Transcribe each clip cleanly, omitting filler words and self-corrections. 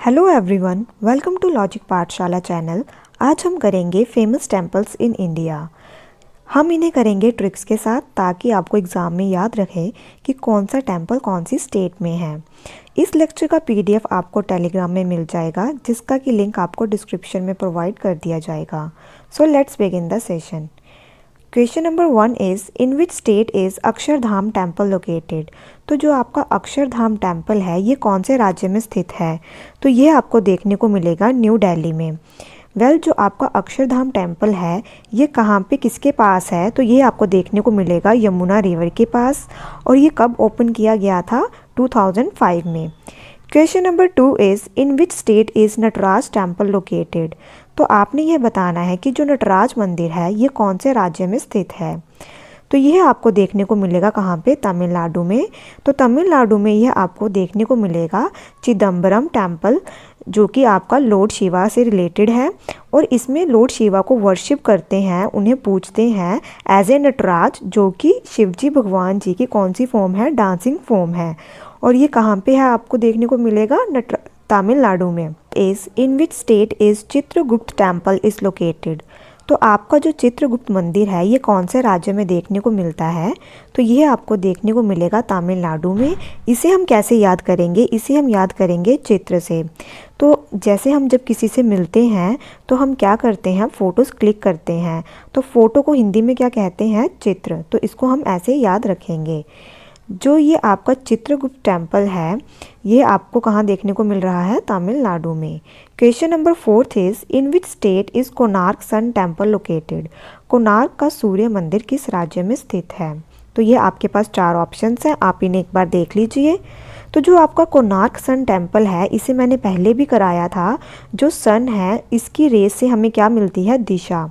Hello everyone, welcome to Logic Pathshala channel. आज हम करेंगे फेमस टेम्पल्स इन इंडिया। हम इन्हें करेंगे ट्रिक्स के साथ ताकि आपको एग्ज़ाम में याद रहे कि कौन सा टेम्पल कौन सी स्टेट में है। इस लेक्चर का पीडीएफ आपको टेलीग्राम में मिल जाएगा, जिसका कि लिंक आपको डिस्क्रिप्शन में प्रोवाइड कर दिया जाएगा। So let's begin the session. Question number 1 is in which state is Akshardham temple located. तो जो आपका अक्षरधाम टेम्पल है ये कौन से राज्य में स्थित है? तो ये आपको देखने को मिलेगा न्यू दिल्ली में। जो आपका अक्षरधाम टेम्पल है ये कहाँ पे किसके पास है? तो ये आपको देखने को मिलेगा यमुना रिवर के पास। और ये कब ओपन किया गया था? 2005 में। Question number 2 is in which state is Nataraja temple located. तो आपने ये बताना है कि जो नटराज मंदिर है ये कौन से राज्य में स्थित है। तो यह आपको देखने को मिलेगा कहाँ पे? तमिलनाडु में। तो तमिलनाडु में यह आपको देखने को मिलेगा चिदम्बरम टेम्पल, जो कि आपका लॉर्ड शिवा से रिलेटेड है। और इसमें लॉर्ड शिवा को वर्शिप करते हैं, उन्हें पूजते हैं एज ए नटराज, जो कि शिवजी भगवान जी की कौन सी फॉर्म है? डांसिंग फॉर्म है। और ये कहाँ पे है आपको देखने को मिलेगा? तमिलनाडु में। Is in which state is Chitragupta temple is located. तो आपका जो चित्रगुप्त मंदिर है ये कौन से राज्य में देखने को मिलता है? तो ये आपको देखने को मिलेगा तमिलनाडु में। इसे हम कैसे याद करेंगे? इसे हम याद करेंगे चित्र से। तो जैसे हम जब किसी से मिलते हैं तो हम क्या करते हैं? फ़ोटोज़ क्लिक करते हैं। तो फ़ोटो को हिंदी में क्या कहते हैं? चित्र। तो इसको हम ऐसे याद रखेंगे। जो ये आपका चित्रगुप्त टेम्पल है ये आपको कहाँ देखने को मिल रहा है? तमिलनाडु में। Question number 4 is in which state is Konark sun temple located. Konark का सूर्य मंदिर किस राज्य में स्थित है? तो ये आपके पास 4 ऑप्शंस हैं, आप इन्हें एक बार देख लीजिए। तो जो आपका कोणार्क सन टेम्पल है इसे मैंने पहले भी कराया था। जो सन है इसकी रेस से हमें क्या मिलती है? दिशा।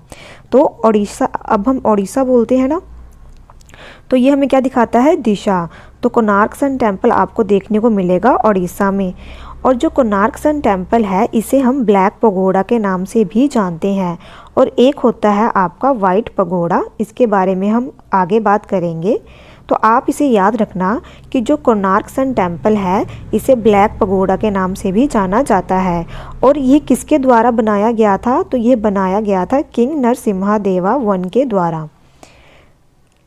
तो उड़ीसा, अब हम उड़ीसा बोलते हैं ना, तो ये हमें क्या दिखाता है? दिशा। तो कोणार्क सन टेम्पल आपको देखने को मिलेगा उड़ीसा में। और जो कोणार्क सन टेम्पल है इसे हम ब्लैक पगोड़ा के नाम से भी जानते हैं। और एक होता है आपका वाइट पगोड़ा, इसके बारे में हम आगे बात करेंगे। तो आप इसे याद रखना कि जो कोणार्क सन टेम्पल है इसे ब्लैक पगोड़ा के नाम से भी जाना जाता है। और ये किसके द्वारा बनाया गया था? तो ये बनाया गया था किंग नरसिम्हा देवा वन के द्वारा।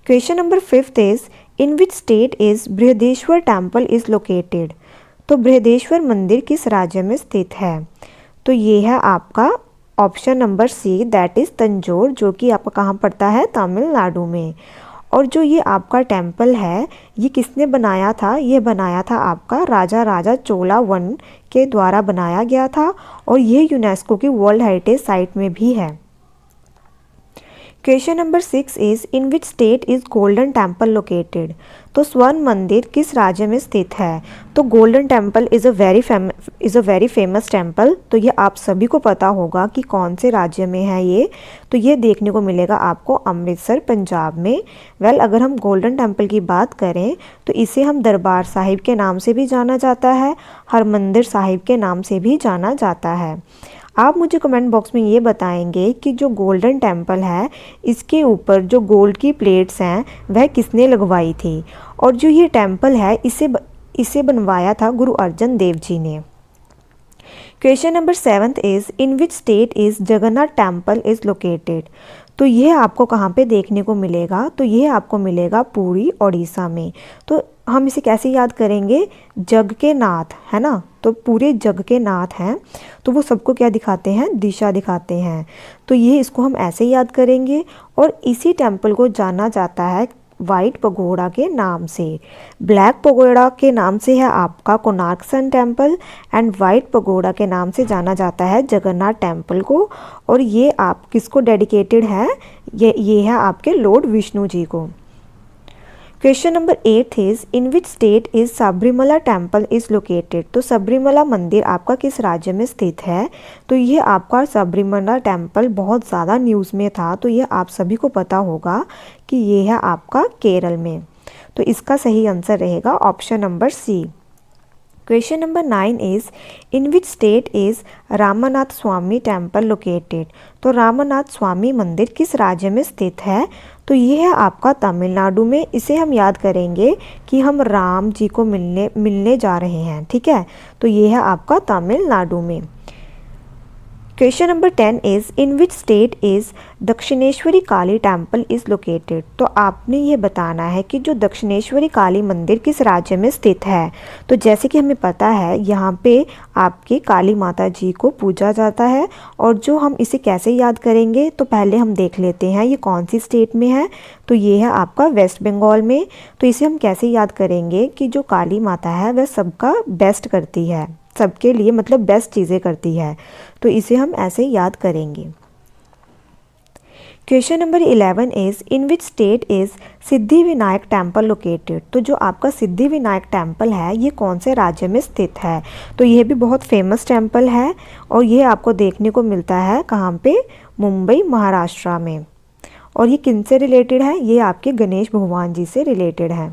Question number 5 is in which state is Brihadeeswara temple is located. तो बृहदेश्वर मंदिर किस राज्य में स्थित है? तो ये है आपका option number C, that is Tanjore, जो कि आपका कहाँ पड़ता है? तमिलनाडु में। और जो ये आपका टेम्पल है ये किसने बनाया था? ये बनाया था आपका राजा राजा चोला वन के द्वारा बनाया गया था। और ये यूनेस्को की वर्ल्ड हेरिटेज साइट में भी है। Question number 6 is in which state is golden temple located. तो स्वर्ण मंदिर किस राज्य में स्थित है? तो golden temple is a very famous temple. तो ये आप सभी को पता होगा कि कौन से राज्य में है ये। तो ये देखने को मिलेगा आपको अमृतसर, पंजाब में। अगर हम गोल्डन टेम्पल की बात करें तो इसे हम दरबार साहिब के नाम से भी जाना जाता है, हरमंदिर साहिब के नाम से भी जाना जाता है। आप मुझे कमेंट बॉक्स में ये बताएंगे कि जो गोल्डन टेम्पल है इसके ऊपर जो गोल्ड की प्लेट्स हैं वह किसने लगवाई थी? और जो ये टेम्पल है इसे बनवाया था गुरु अर्जन देव जी ने। Question number 7 is in which state is Jagannath temple is located. तो यह आपको कहाँ पे देखने को मिलेगा? तो यह आपको मिलेगा पुरी, उड़ीसा में। तो हम इसे कैसे याद करेंगे? जग के नाथ, है ना। तो पूरे जग के नाथ हैं, तो वो सबको क्या दिखाते हैं? दिशा दिखाते हैं। तो ये इसको हम ऐसे याद करेंगे। और इसी टेम्पल को जाना जाता है वाइट पगोड़ा के नाम से। ब्लैक पगोड़ा के नाम से है आपका Konark sun temple, and white pagoda के नाम से जाना जाता है जगन्नाथ टेम्पल को। और ये आप किसको डेडिकेटेड है? ये है आपके लॉर्ड विष्णु जी को। Question number 8 is in which state is Sabarimala temple is located. तो सबरीमला मंदिर आपका किस राज्य में स्थित है? तो ये आपका सबरीमला टेम्पल बहुत ज़्यादा न्यूज़ में था, तो ये आप सभी को पता होगा कि ये है आपका केरल में। तो इसका सही आंसर रहेगा option number C. Question number 9 is in which state is Ramanatha Swamy temple located. तो रामनाथ स्वामी मंदिर किस राज्य में स्थित है? तो ये है आपका तमिलनाडु में। इसे हम याद करेंगे कि हम राम जी को मिलने जा रहे हैं, ठीक है। तो ये है आपका तमिलनाडु में। Question number 10 is in which state is Dakshineshwari Kali temple is located. तो आपने ये बताना है कि जो दक्षिणेश्वरी काली मंदिर किस राज्य में स्थित है। तो जैसे कि हमें पता है यहाँ पे आपकी काली माता जी को पूजा जाता है। और जो हम इसे कैसे याद करेंगे, तो पहले हम देख लेते हैं ये कौन सी स्टेट में है। तो ये है आपका वेस्ट बंगाल में। तो इसे हम कैसे याद करेंगे कि जो काली माता है वह सबका बेस्ट करती है, सबके लिए मतलब बेस्ट चीज़ें करती है। तो इसे हम ऐसे याद करेंगे। Question number 11 is in which state is Siddhi Vinayak temple located. तो जो आपका सिद्धि विनायक टेम्पल है ये कौन से राज्य में स्थित है। तो ये भी बहुत फेमस टेम्पल है और ये आपको देखने को मिलता है कहाँ पे, मुंबई महाराष्ट्र में। और ये किन से रिलेटेड है, ये आपके गणेश भगवान जी से रिलेटेड है।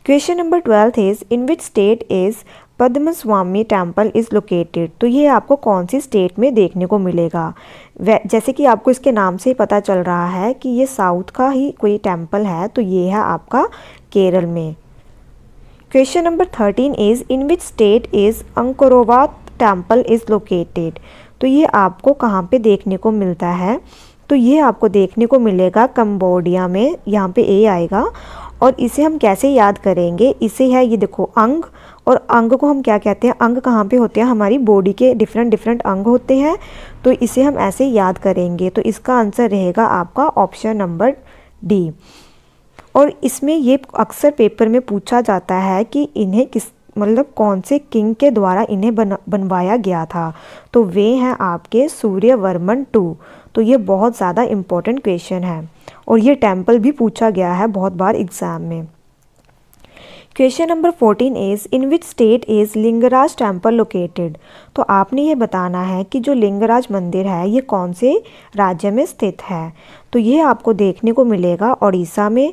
Question number 12 is in which state is Padma Swami temple is located. तो ये आपको कौन सी स्टेट में देखने को मिलेगा। जैसे कि आपको इसके नाम से ही पता चल रहा है कि ये साउथ का ही कोई टेम्पल है। तो ये है आपका केरल में। Question number 13 is in which state is Angkor Wat temple is located. तो ये आपको कहाँ पे देखने को मिलता है। तो ये आपको देखने को मिलेगा कंबोडिया में, यहाँ पे ए आएगा। और इसे हम कैसे याद करेंगे, इसे है ये देखो अंग, और अंग को हम क्या कहते हैं, अंग कहाँ पे होते हैं, हमारी बॉडी के डिफरेंट अंग होते हैं। तो इसे हम ऐसे याद करेंगे। तो इसका आंसर रहेगा आपका ऑप्शन नंबर डी। और इसमें ये अक्सर पेपर में पूछा जाता है कि इन्हें किस मतलब कौन से किंग के द्वारा इन्हें बनवाया गया था। तो वे हैं आपके सूर्यवर्मन टू। तो ये बहुत ज़्यादा इम्पोर्टेंट क्वेश्चन है और ये टेम्पल भी पूछा गया है बहुत बार एग्जाम में। Question number 14 is in which state is Lingaraj temple located. तो आपने ये बताना है कि जो लिंगराज मंदिर है ये कौन से राज्य में स्थित है। तो ये आपको देखने को मिलेगा उड़ीसा में।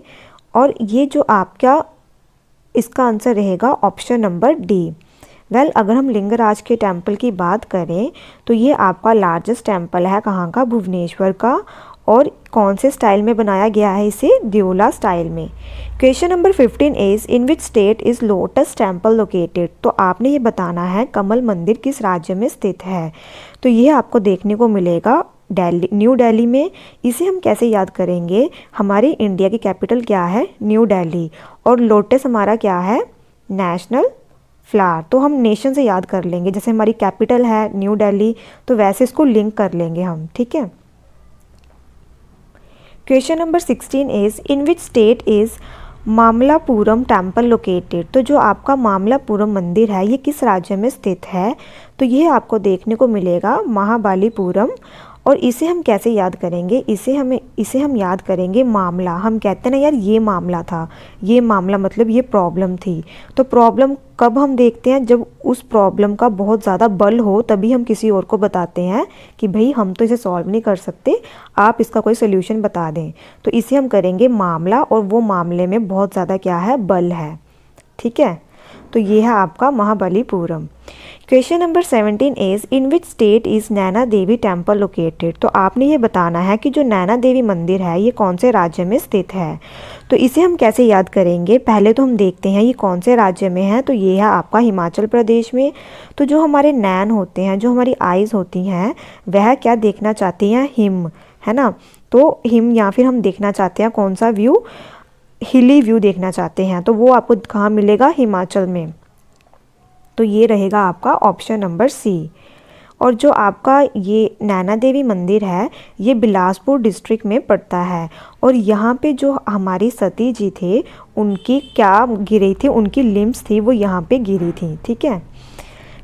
और ये जो आपका इसका आंसर रहेगा ऑप्शन नंबर डी। अगर हम लिंगराज के टेम्पल की बात करें तो ये आपका लार्जेस्ट टेम्पल है कहाँ का, भुवनेश्वर का। और कौन से स्टाइल में बनाया गया है, इसे द्योला स्टाइल में। Question number 15 is in which state is lotus temple located. तो आपने ये बताना है कमल मंदिर किस राज्य में स्थित है। तो ये आपको देखने को मिलेगा दिल्ली, न्यू दिल्ली में। इसे हम कैसे याद करेंगे, हमारे इंडिया की कैपिटल क्या है, न्यू दिल्ली। और लोटस हमारा क्या है, नेशनल फ्लावर। तो हम नेशन से याद कर लेंगे, जैसे हमारी कैपिटल है न्यू दिल्ली तो वैसे इसको लिंक कर लेंगे हम, ठीक है। Question number 16 is in which state is Mamallapuram temple located. तो जो आपका मामलापुरम मंदिर है ये किस राज्य में स्थित है। तो ये आपको देखने को मिलेगा महाबलीपुरम। और इसे हम कैसे याद करेंगे, इसे हम याद करेंगे मामला। हम कहते हैं ना यार ये मामला था, ये मामला मतलब ये प्रॉब्लम थी। तो प्रॉब्लम कब हम देखते हैं, जब उस प्रॉब्लम का बहुत ज़्यादा बल हो, तभी हम किसी और को बताते हैं कि भाई हम तो इसे सॉल्व नहीं कर सकते, आप इसका कोई सोल्यूशन बता दें। तो इसे हम करेंगे मामला, और वो मामले में बहुत ज़्यादा क्या है, बल है, ठीक है। तो ये है आपका Mahabalipuram. Question number 17 is in which state is Naina Devi temple located. तो आपने ये बताना है कि जो नैना देवी मंदिर है ये कौन से राज्य में स्थित है। तो इसे हम कैसे याद करेंगे, पहले तो हम देखते हैं ये कौन से राज्य में है। तो ये है आपका हिमाचल प्रदेश में। तो जो हमारे नैन होते हैं, जो हमारी आइज़ होती हैं, वह क्या देखना चाहती हैं, हिम, है ना। तो हिम या फिर हम देखना चाहते हैं कौन सा व्यू, हिली व्यू देखना चाहते हैं। तो वो आपको कहाँ मिलेगा, हिमाचल में। तो ये रहेगा आपका ऑप्शन नंबर सी। और जो आपका ये नैना देवी मंदिर है ये बिलासपुर डिस्ट्रिक्ट में पड़ता है। और यहाँ पे जो हमारी सती जी थे उनकी क्या गिरी थी, उनकी लिम्स थी वो यहाँ पे गिरी थी, ठीक है।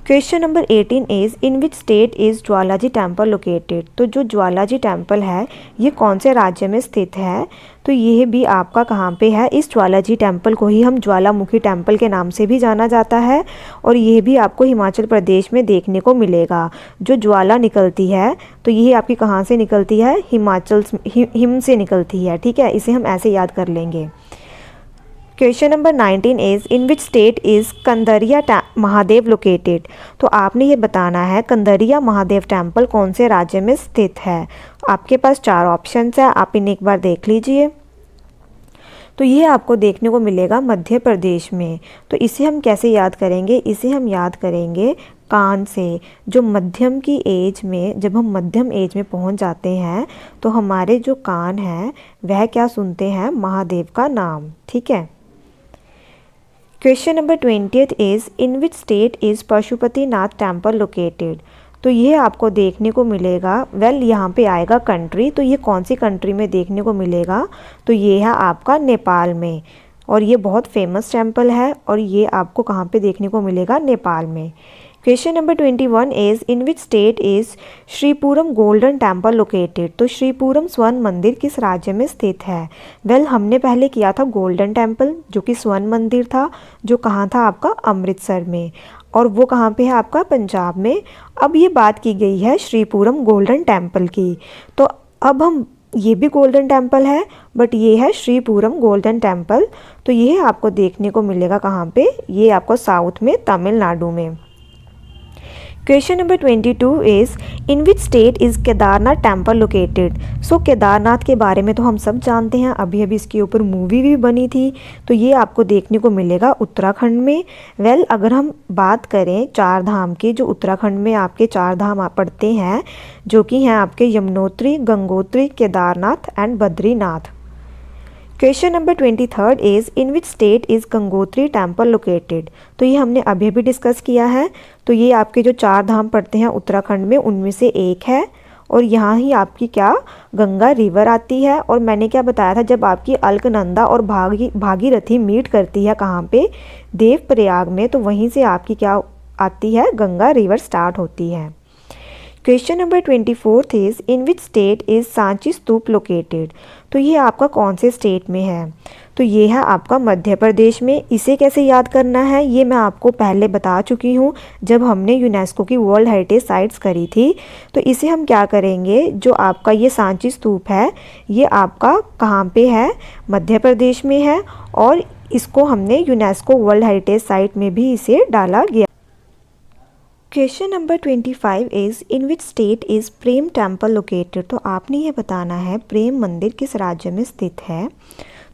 Question number 18 is in which state is Jwalaji temple located. तो जो ज्वालाजी टेम्पल है ये कौन से राज्य में स्थित है। तो यह भी आपका कहाँ पे है, इस ज्वालाजी टेम्पल को ही हम ज्वालामुखी टेम्पल के नाम से भी जाना जाता है। और यह भी आपको हिमाचल प्रदेश में देखने को मिलेगा। जो ज्वाला निकलती है तो यह आपकी कहाँ से निकलती है, हिम से निकलती है, ठीक है। इसे हम ऐसे याद कर लेंगे। Question number 19 is in which state is Kandariya Mahadev located. तो आपने ये बताना है कंदरिया महादेव टेम्पल कौन से राज्य में स्थित है। आपके पास 4 ऑप्शंस है, आप इन्हें एक बार देख लीजिए। तो ये आपको देखने को मिलेगा मध्य प्रदेश में। तो इसे हम कैसे याद करेंगे, इसे हम याद करेंगे कान से। जो मध्यम की एज में, जब हम मध्यम एज में पहुंच जाते हैं तो हमारे जो कान हैं वह क्या सुनते हैं, महादेव का नाम। ठीक है। Question number 20 is in which state is Pashupatinath temple located. तो ये आपको देखने को मिलेगा, यहाँ पे आएगा कंट्री। तो ये कौन सी कंट्री में देखने को मिलेगा, तो ये है आपका नेपाल में। और ये बहुत फेमस टेम्पल है और ये आपको कहाँ पे देखने को मिलेगा, नेपाल में। Question number 21 is in which state is Sripuram golden temple located. तो श्रीपुरम स्वर्ण मंदिर किस राज्य में स्थित है। हमने पहले किया था गोल्डन टेम्पल जो कि स्वर्ण मंदिर था, जो कहाँ था आपका, अमृतसर में। और वो कहाँ पे है आपका, पंजाब में। अब ये बात की गई है श्रीपुरम गोल्डन टेम्पल की। तो अब हम, ये भी गोल्डन टेम्पल है बट ये है श्रीपुरम गोल्डन टेम्पल। तो ये आपको देखने को मिलेगा कहाँ पे, ये आपको साउथ में, तमिलनाडु में। Question number 22 is in which state is Kedarnath temple located. So Kedarnath के बारे में तो हम सब जानते हैं, अभी अभी इसके ऊपर मूवी भी बनी थी। तो ये आपको देखने को मिलेगा उत्तराखंड में। अगर हम बात करें 4 धाम की, जो उत्तराखंड में आपके 4 धाम पड़ते हैं, जो कि हैं आपके Yamunotri, Gangotri, Kedarnath and Badrinath. Question number 23 is in which state is Gangotri temple located. तो ये हमने अभी अभी डिस्कस किया है। तो ये आपके जो 4 धाम पड़ते हैं उत्तराखंड में, उनमें से एक है। और यहाँ ही आपकी क्या, गंगा रिवर आती है। और मैंने क्या बताया था, जब आपकी अलकनंदा और भागीरथी मीट करती है कहाँ पे, देवप्रयाग में, तो वहीं से आपकी क्या आती है, गंगा रिवर स्टार्ट होती है। Question number 24 is in which state is Sanchi stupa located. तो ये आपका कौन से स्टेट में है, तो ये है आपका मध्य प्रदेश में। इसे कैसे याद करना है, ये मैं आपको पहले बता चुकी हूँ जब हमने यूनेस्को की वर्ल्ड हेरिटेज साइट्स करी थी। तो इसे हम क्या करेंगे, जो आपका ये सांची स्तूप है, ये आपका कहाँ पे है, मध्य प्रदेश में है। और इसको हमने यूनेस्को वर्ल्ड हेरिटेज साइट में भी इसे डाला गया। Question number 25 is in which state is Prem temple located. तो आपने ये बताना है प्रेम मंदिर किस राज्य में स्थित है।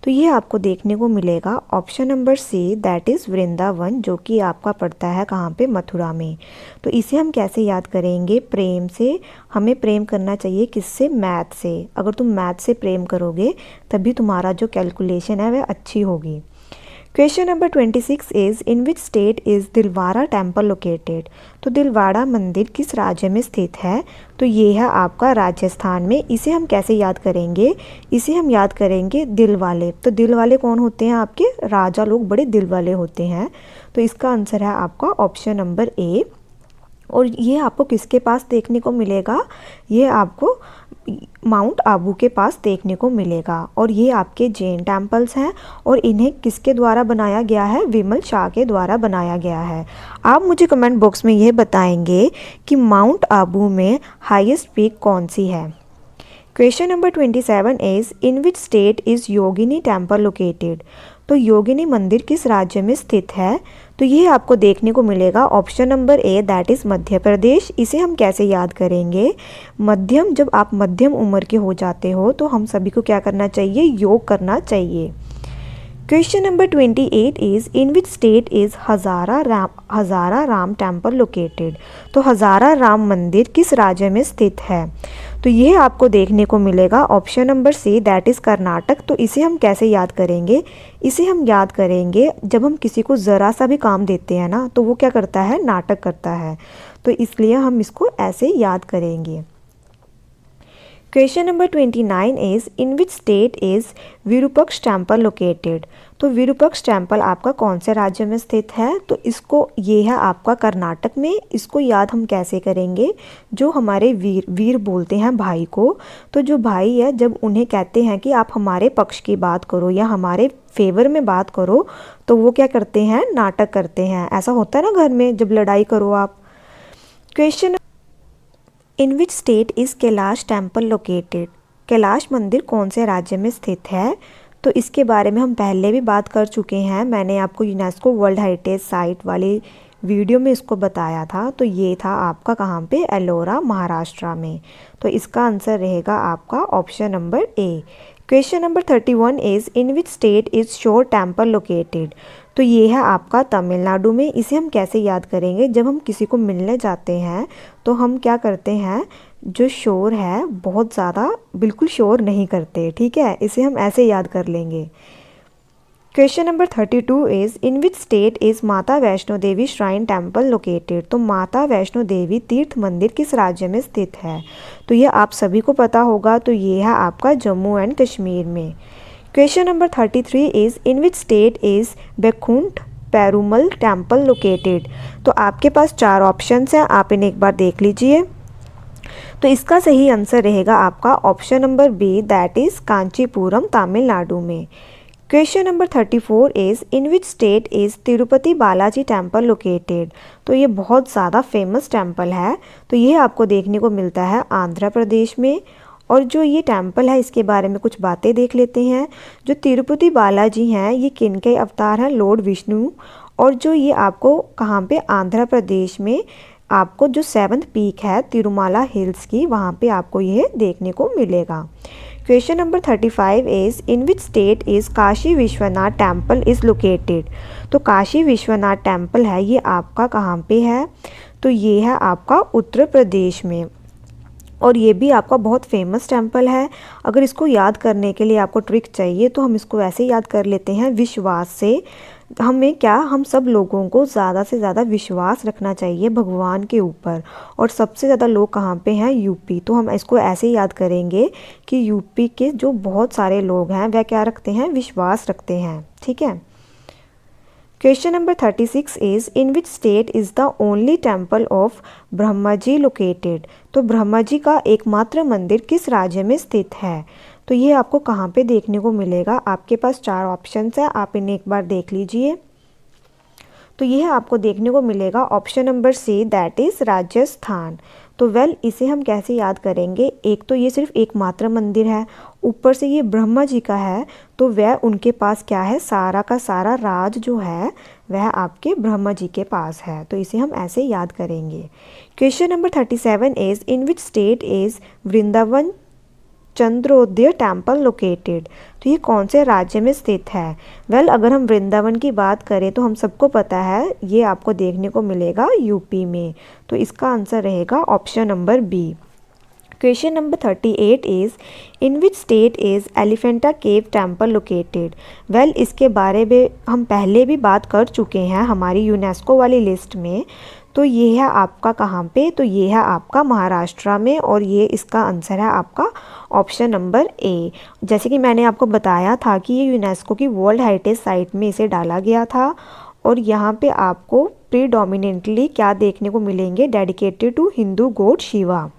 तो ये आपको देखने को मिलेगा option number C, that is Vrindavan, जो कि आपका पड़ता है कहाँ पे, मथुरा में। तो इसे हम कैसे याद करेंगे, प्रेम से। हमें प्रेम करना चाहिए किससे, मैथ से। अगर तुम मैथ से प्रेम करोगे तभी तुम्हारा जो कैलकुलेशन है वह अच्छी होगी। Question number 26 is in which state is Dilwara temple located. तो दिलवाड़ा मंदिर किस राज्य में स्थित है। तो ये है आपका राजस्थान में। इसे हम कैसे याद करेंगे, इसे हम याद करेंगे दिल वाले। तो दिल वाले कौन होते हैं, आपके राजा लोग बड़े दिल वाले होते हैं। तो इसका आंसर है आपका ऑप्शन नंबर ए। और ये आपको किसके पास देखने को मिलेगा, ये आपको माउंट आबू के पास देखने को मिलेगा। और ये आपके जैन टेम्पल्स हैं और इन्हें किसके द्वारा बनाया गया है, विमल शाह के द्वारा बनाया गया है। आप मुझे कमेंट बॉक्स में ये बताएंगे कि माउंट आबू में हाईएस्ट पीक कौन सी है। Question number 27 is in which state is Yogini temple located. तो योगिनी मंदिर किस राज्य में स्थित है। तो ये आपको देखने को मिलेगा option number A, that is Madhya Pradesh. इसे हम कैसे याद करेंगे, मध्यम, जब आप मध्यम उम्र के हो जाते हो तो हम सभी को क्या करना चाहिए, योग करना चाहिए। Question number 28 is in which state is Hazara Ram temple located. तो हजारा राम मंदिर किस राज्य में स्थित है। तो ये आपको देखने को मिलेगा option number C, that is Karnataka. तो इसे हम कैसे याद करेंगे, इसे हम याद करेंगे जब हम किसी को ज़रा सा भी काम देते हैं ना, तो वो क्या करता है, नाटक करता है। तो इसलिए हम इसको ऐसे याद करेंगे। Question number 29 is in which state is Virupaksha temple located. तो विरूपक्ष टेम्पल आपका कौन से राज्य में स्थित है। तो इसको, ये है आपका कर्नाटक में। इसको याद हम कैसे करेंगे, जो हमारे वीर बोलते हैं भाई को। तो जो भाई है, जब उन्हें कहते हैं कि आप हमारे पक्ष की बात करो या हमारे फेवर में बात करो, तो वो क्या करते हैं, नाटक करते हैं। ऐसा होता है ना घर में, जब लड़ाई करो आप। Question in which state is Kailash temple located. Kailash मंदिर कौन से राज्य में स्थित है। तो इसके बारे में हम पहले भी बात कर चुके हैं। मैंने आपको यूनेस्को वर्ल्ड हेरिटेज साइट वाली वीडियो में इसको बताया था। तो ये था आपका कहाँ पे, एलोरा महाराष्ट्र में। तो इसका आंसर रहेगा आपका option number A. Question number 31 is in which state is शोर टेम्पल लोकेटेड। तो ये है आपका तमिलनाडु में। इसे हम कैसे याद करेंगे, जब हम किसी को मिलने जाते हैं तो हम क्या करते हैं, जो शोर है बहुत ज़्यादा बिल्कुल शोर नहीं करते, ठीक है, इसे हम ऐसे याद कर लेंगे। Question number 32 is in which state is माता Vaishno Devi shrine temple located. तो माता वैष्णो देवी तीर्थ मंदिर किस राज्य में स्थित है। तो ये आप सभी को पता होगा। तो ये है आपका जम्मू एंड कश्मीर में। Question number 33 is in which state is Vaikuntha Perumal temple located. तो आपके पास 4 ऑप्शंस हैं, आप इन्हें एक बार देख लीजिए। तो इसका सही आंसर रहेगा आपका option number B, that is Kanchipuram Tamil Nadu में। Question number 34 is in which state is Tirupati Balaji temple located. तो ये बहुत ज़्यादा फेमस टेम्पल है। तो ये आपको देखने को मिलता है आंध्र प्रदेश में। और जो ये टेम्पल है इसके बारे में कुछ बातें देख लेते हैं। जो तिरुपति बालाजी हैं ये किन के अवतार हैं, लॉर्ड विष्णु। और जो ये आपको कहाँ पे, आंध्र प्रदेश में आपको जो 7th पीक है तिरुमाला हिल्स की, वहाँ पे आपको ये देखने को मिलेगा। Question number 35 is in which state is Kashi Vishwanath temple is located. तो काशी विश्वनाथ टेम्पल है ये आपका कहाँ पे है, तो ये है आपका उत्तर प्रदेश में। और ये भी आपका बहुत फेमस टेम्पल है। अगर इसको याद करने के लिए आपको ट्रिक चाहिए तो हम इसको ऐसे याद कर लेते हैं, विश्वास से। हमें क्या, हम सब लोगों को ज़्यादा से ज़्यादा विश्वास रखना चाहिए भगवान के ऊपर। और सबसे ज़्यादा लोग कहाँ पे हैं, यूपी। तो हम इसको ऐसे याद करेंगे कि यूपी के जो बहुत सारे लोग हैं वह क्या रखते हैं, विश्वास रखते हैं, ठीक है। Question number 36 is in which state is the only temple of Brahma ji located. तो ब्रह्मा जी का एकमात्र मंदिर किस राज्य में स्थित है। तो ये आपको कहाँ पे देखने को मिलेगा, आपके पास 4 ऑप्शंस हैं, आप इन्हें एक बार देख लीजिए। तो यह आपको देखने को मिलेगा option number C, that is Rajasthan. तो वेल इसे हम कैसे याद करेंगे, एक तो ये सिर्फ एकमात्र मंदिर है, ऊपर से ये ब्रह्मा जी का है। तो वह उनके पास क्या है, सारा का सारा राज जो है वह आपके ब्रह्मा जी के पास है। तो इसे हम ऐसे याद करेंगे। Question number 37 is in which state is Vrindavan Chandrodaya temple located. तो ये कौन से राज्य में स्थित है। वेल अगर हम वृंदावन की बात करें तो हम सबको पता है ये आपको देखने को मिलेगा यूपी में। तो इसका आंसर रहेगा option number B. Question number 38 is in which state is Elephanta cave temple located. Well इसके बारे में हम पहले भी बात कर चुके हैं हमारी यूनेस्को वाली लिस्ट में। तो ये है आपका कहाँ पे, तो ये है आपका महाराष्ट्र में। और ये इसका आंसर है आपका ऑप्शन नंबर ए। जैसे कि मैंने आपको बताया था कि ये यूनेस्को की वर्ल्ड हेरिटेज साइट में इसे डाला गया था। और यहाँ पे आपको प्रीडोमिनेंटली क्या देखने को मिलेंगे, dedicated to Hindu god Shiva.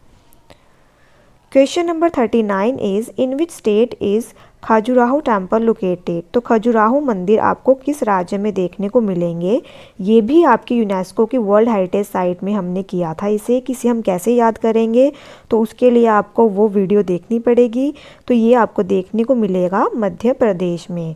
Question number 39 is in which state is Khajuraho temple located. तो खजुराहो मंदिर आपको किस राज्य में देखने को मिलेंगे। ये भी आपकी यूनेस्को की वर्ल्ड हेरिटेज साइट में हमने किया था इसे, किसे हम कैसे याद करेंगे, तो उसके लिए आपको वो वीडियो देखनी पड़ेगी। तो ये आपको देखने को मिलेगा मध्य प्रदेश में।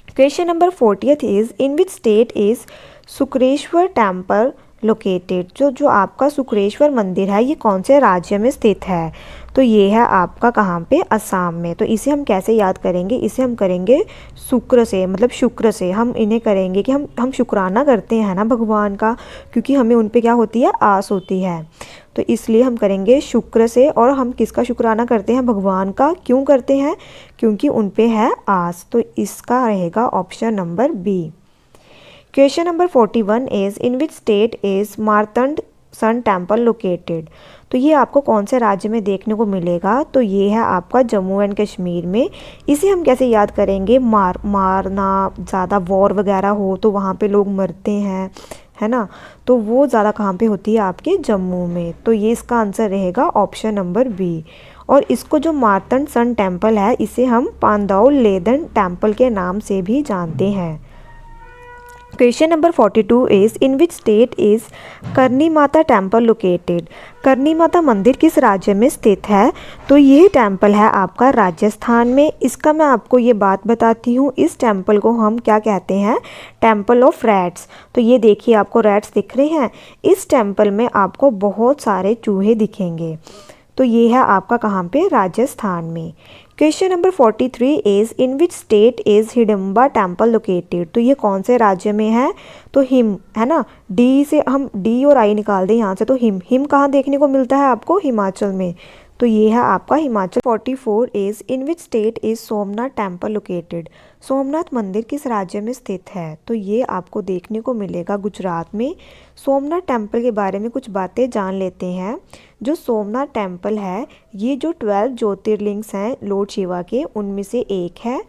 Question number 40 is in which state is Shukreshwar temple located. जो आपका शुक्रेश्वर मंदिर है ये कौन से राज्य में स्थित है। तो ये है आपका कहाँ पे, असम में। तो इसे हम कैसे याद करेंगे, इसे हम करेंगे शुक्र से, मतलब शुक्र से हम इन्हें करेंगे कि हम शुक्राना करते हैं ना भगवान का, क्योंकि हमें उन पे क्या होती है, आस होती है। तो इसलिए हम करेंगे शुक्र से। और हम किसका शुक्राना करते हैं, भगवान का। क्यों करते हैं, क्योंकि उन पे है आस। तो इसका रहेगा option number B. Question number 41 is in which state is Martand sun temple located. तो ये आपको कौन से राज्य में देखने को मिलेगा, तो ये है आपका जम्मू एंड कश्मीर में। इसे हम कैसे याद करेंगे, मारना, ज़्यादा वॉर वगैरह हो तो वहाँ पे लोग मरते हैं, है ना। तो वो ज़्यादा कहाँ पे होती है, आपके जम्मू में। तो ये इसका आंसर रहेगा ऑप्शन नंबर बी। और इसको जो मार्तंड सन टेम्पल है इसे हम पांदौल लेदन टेम्पल के नाम से भी जानते हैं। Question number 42 is in which state is करनी माता टेम्पल लोकेटेड। करनी माता मंदिर किस राज्य में स्थित है? तो यह टेम्पल है आपका राजस्थान में। इसका मैं आपको ये बात बताती हूँ, इस टेम्पल को हम क्या कहते हैं? Temple of rats. तो ये देखिए आपको रैट्स दिख रहे हैं। इस टेम्पल में आपको बहुत सारे चूहे दिखेंगे। तो ये है आपका कहाँ पे? राजस्थान में। Question number 43 is in which state is Hidimba temple located. तो ये कौन से राज्य में है? तो हिम है ना, डी से हम डी और आई निकाल दें यहाँ से, तो हिम कहाँ देखने को मिलता है आपको? हिमाचल में। तो ये है आपका Himachal. 44 is in which state is Somnath temple located. Somnath मंदिर किस राज्य में स्थित है? तो ये आपको देखने को मिलेगा गुजरात में। सोमनाथ टेम्पल के बारे में कुछ बातें जान लेते हैं। जो सोमनाथ टेम्पल है, ये जो 12 ज्योतिर्लिंग्स हैं लॉर्ड शिवा के, उनमें से एक है।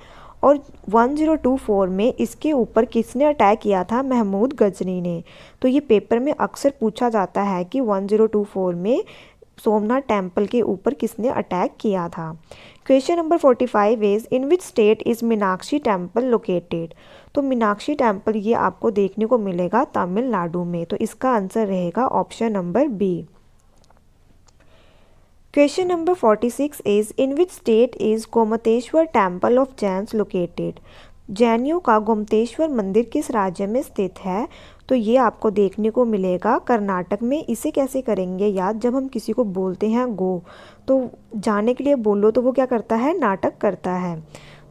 और 1024 में इसके ऊपर किसने अटैक किया था? महमूद गजनी ने। तो ये पेपर में अक्सर पूछा जाता है कि 1024 में सोमनाथ टेम्पल के ऊपर किसने अटैक किया था। Question number 45 is in which state is Meenakshi temple located. तो मीनाक्षी टेम्पल ये आपको देखने को मिलेगा तमिलनाडु में। तो इसका आंसर रहेगा option number B. Question number 46 is in which state is Gomateshwara temple of Jains located. जैनियों का गोमतेश्वर मंदिर किस राज्य में स्थित है? तो ये आपको देखने को मिलेगा कर्नाटक में। इसे कैसे करेंगे याद? जब हम किसी को बोलते हैं गो, तो जाने के लिए बोलो तो वो क्या करता है? नाटक करता है।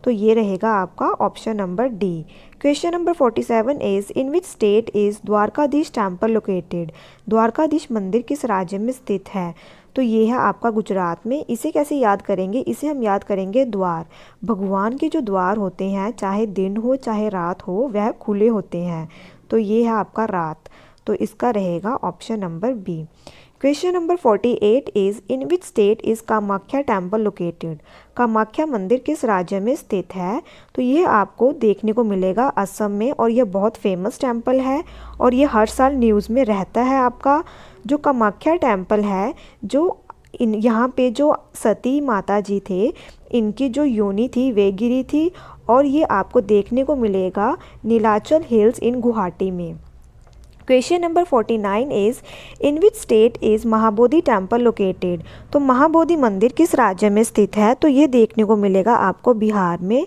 तो ये रहेगा आपका option number D. Question number 47 is in which state is Dwarkadhish temple located. Dwarkadhish मंदिर किस राज्य में स्थित है? तो ये है आपका गुजरात में। इसे कैसे याद करेंगे? इसे हम याद करेंगे द्वार। भगवान के जो द्वार होते हैं, चाहे दिन हो चाहे रात हो, वह खुले होते हैं। तो ये है आपका रात। तो इसका रहेगा option number B. Question number 48 is in which state is Kamakhya temple located. Kamakhya मंदिर किस राज्य में स्थित है? तो ये आपको देखने को मिलेगा असम में, और यह बहुत फेमस टेम्पल है और ये हर साल न्यूज़ में रहता है आपका। जो कामाख्या टेम्पल है, जो यहाँ पे जो सती माता जी थे, इनकी जो योनि थी वे गिरी थी, और ये आपको देखने को मिलेगा नीलाचल हिल्स इन गुवाहाटी में। Question number 49 is in which state is Mahabodhi temple located. तो महाबोधि मंदिर किस राज्य में स्थित है? तो ये देखने को मिलेगा आपको बिहार में।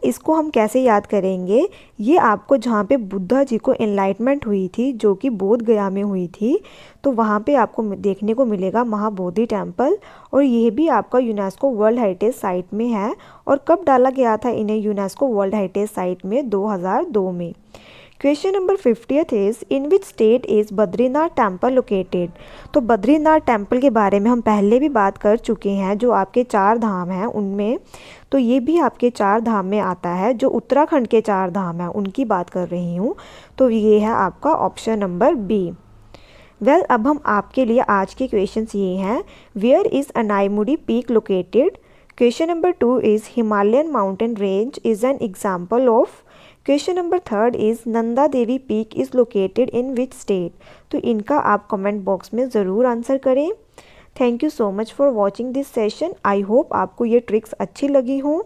इसको हम कैसे याद करेंगे? ये आपको जहाँ पे बुद्धा जी को एनलाइटमेंट हुई थी, जो कि बोध गया में हुई थी, तो वहाँ पे आपको देखने को मिलेगा महाबोधि टेम्पल। और ये भी आपका यूनेस्को वर्ल्ड हेरिटेज साइट में है। और कब डाला गया था इन्हें यूनेस्को वर्ल्ड हेरिटेज साइट में? 2002 में। Question number 50 is in which state is Badrinath temple located. तो बद्रीनाथ टेम्पल के बारे में हम पहले भी बात कर चुके हैं, जो आपके 4 धाम हैं उनमें। तो ये भी आपके 4 धाम में आता है। जो उत्तराखंड के 4 धाम हैं उनकी बात कर रही हूँ। तो ये है आपका ऑप्शन नंबर बी। अब हम आपके लिए आज के क्वेश्चंस ये हैं। Where is Anamudi peak located. Question number 2 is Himalayan mountain range is an example of. Question number 3 is Nanda Devi peak is located in which state. तो इनका आप कमेंट बॉक्स में ज़रूर आंसर करें। Thank you so much for watching this session. I hope आपको ये tricks अच्छी लगी हों।